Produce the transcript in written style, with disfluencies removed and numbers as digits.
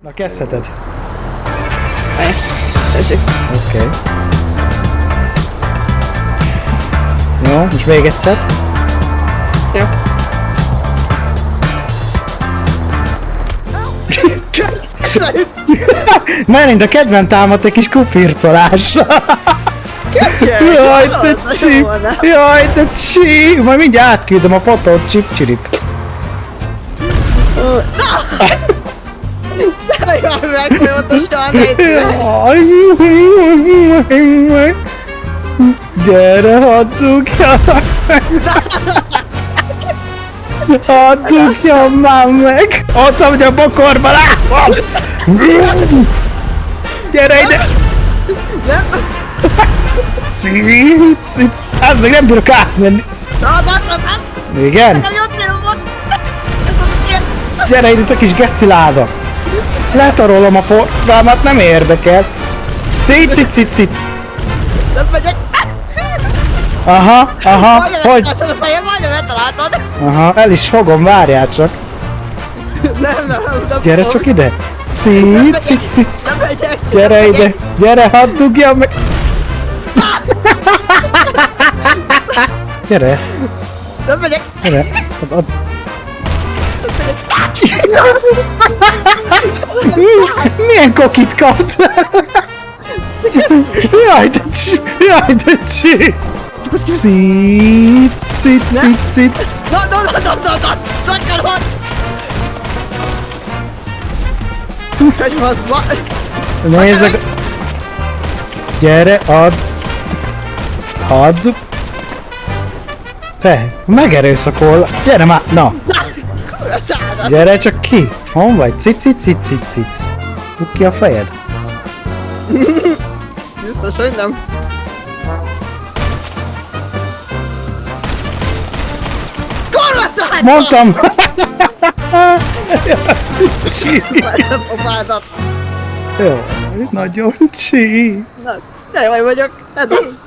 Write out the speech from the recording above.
Na, kezdheted. Tessék. Oké. Jó, most még egyszer. Jó. Köszönöm! Merint a kedvem támadt egy kis kufircolásra. Köszönöm! Jaj, te csí! Jaj, te csí! Majd mindjárt átküldöm a fotót, csip-csirip. Jaj, megfolyamatosan Jaj, gyere, hadd dugjam! Hadd dugjam már meg! Ott vagy a bokorba, látom! Gyere ide! Nem! Cic! Az még nem bírok átmenni! Az! Igen? Nekem jót nem volt! Ez az ilyen! Gyere ide, te kis geci láda! Letarolom a forgalmat, nem érdekel! Cic! Nem megyek! Aha, hogy? Majdnem a fejem, majdnem eltaláltad! Aha, el is fogom, várjál csak! Nem Gyere fog. csak ide! Cic! Nem megyek! Gyere nem ide! megyek. Gyere, hadd dugjam meg! Gyere! Nem megyek! Gyere! Ott. Milyen kokit kap? Jaj, de csí! Jaj, de csí! Cic! Na! Zakarod! Hogy faszba! Nézzek! Gyere, add! Te, megerőszakol! Gyere már! Na! Kurva szádat! Gyere csak ki! Hon vagy? Cic! Dugd ki a fejed! Biztos, hogy nem. Kurva szádat! Mondtam! Csí! Várjam a fádat! Jó, nagyon csí! Na, de jó vagyok, ez az!